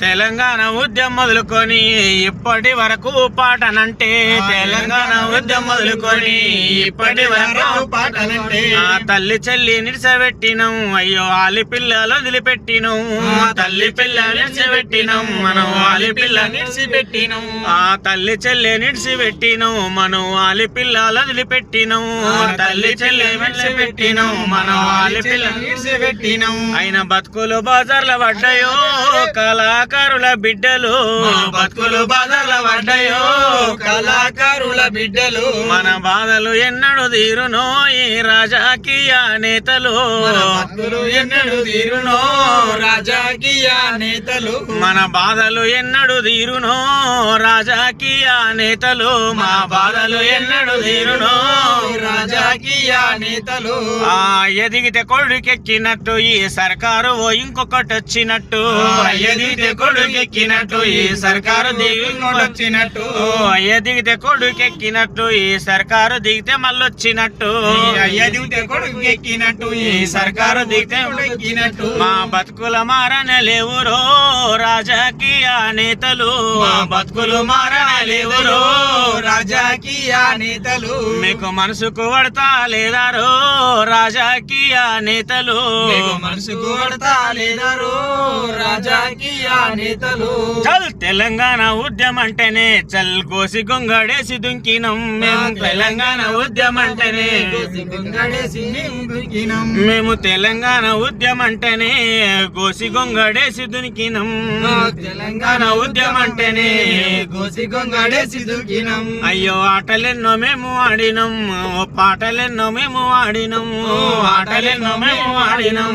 తెలంగాణ ఉద్యమం మొదలుకొని ఇప్పటి వరకు పాటనంటే తెలంగాణ ఉద్యమం మొదలుకొని ఇప్పటి వరకు పాటనంటే తల్లి చెల్లి నిడిసబెట్టినం అయ్యో ఆలి పిల్లలు వదిలిపెట్టినం తల్లి పిల్ల నిడిచిపెట్టినం మనం ఆలి పిల్ల నిడిచిపెట్టినం తల్లి చెల్లి నిడిచిపెట్టినం మనం ఆలి పిల్లలు వదిలిపెట్టినం తల్లి చెల్లి నిడిచిపెట్టినం మనం ఆలి పిల్ల నిడిచిపెట్టినం అయిన బతుకులు బజార్ల పడ్డాయో కళాకారుల బిడ్డలు బతుకులు బజార్ల పడ్డాయో కళాకారుల బిడ్డలు మన బాధలు ఎన్నడు తీరునో ఈ రాజకీయ నేతలు బతుకులు ఎన్నడు తీరునో రాజకీయ నేతలు మన బాధలు ఎన్నడు తీరునో రాజకీయ నేతలు మా బాధలు ఎన్నడు తీరునో రాజకీయ నేతలు ఎదిగితే కొడుకెక్కినట్టు ఈ సర్కారు ఇంకొకటి వచ్చినట్టు ఎదిగితే కొడుకెక్కినట్టు ఈ సర్కారు దిగినట్టు ఎదిగితే కొడుకెక్కినట్టు ఈ సర్కారు దిగితే మళ్ళొచ్చినట్టు ఎదిగితే కొడుకెక్కినట్టు ఈ సర్కారు దిగితే ఎక్కినట్టు మా బతుకుల మారనే లేవురో రాజకీయ నేతలు మా బతుకులు మారనే లేవురో రాజకీయ నేతలు మీకు మనసుకు పడతా లేదారో రాజకీయ నేతలు మీకు మనసుకు పడతా లేదారో రాజకీయ నేతలు చల్ తెలంగాణ ఉద్యమం అంటేనే చల్ గోసి గొంగడేసి దుంకినం మేము తెలంగాణ ఉద్యమం అంటేనే మేము తెలంగాణ ఉద్యమం అంటేనే గోసి గొంగడేసి దునికినం తెలంగాణ ఉద్యమం అంటేనే గోసి గొంగడేసి దునికినం అయ్యో ఆటలెన్నో మేము ఆడినం పాటలెన్నో మేము ఆడినం ఆటలెన్నో మేము ఆడినం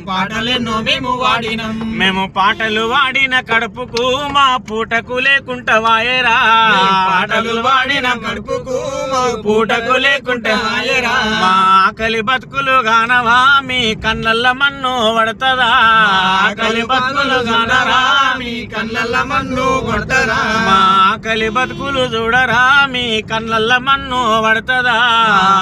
పాటలెన్నో మేము వాడినం మేము పాటలు వాడిన కడుపుకు మా పూటకు లేకుంటా వాయరా పాటలు వాడిన కడుపుకు మా పూటకు లేకుంటా వాయరా మా ఆకలి బతుకులు గానవా మీ కన్నల్ల మన్ను పడతదా ఆకలి బతుకులు గానరా మీ కన్నల్ల మన్ను పడతదా మా ఆకలి బతుకులు చూడరా మీ కన్నల్ల మన్ను పడతదా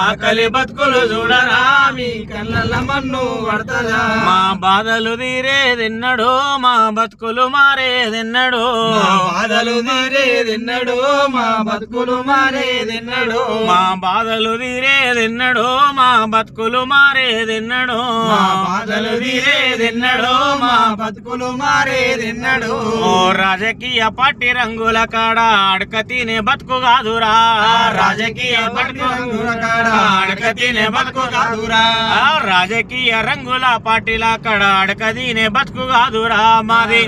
ఆకలి బతుకులు చూడరా మీ కన్నల్ల మన్ను పడతదా మా బాధలు తీరేదెన్నడో మా బతుకులు మారేదెన్నడో బాధలు తీరేదెన్నడో మా బతుకులు మారేదెన్నడో మా బాధలు తీరేదెన్నడో మా బతుకులు మారేదెన్నడో మా బాధలు తీరేదెన్నడో మా బతుకులు మారేదెన్నడో ఓ రాజకీయ పార్టీ రంగుల కాడ అడక తినే బతుకు కాదురా రాజకీయ పార్టీ రంగుల కాడ అడక తినే బతుకు కాదురా రాజకీయ రంగుల పార్టీల కాడ అడక తినే బతుకు కాదురా మాది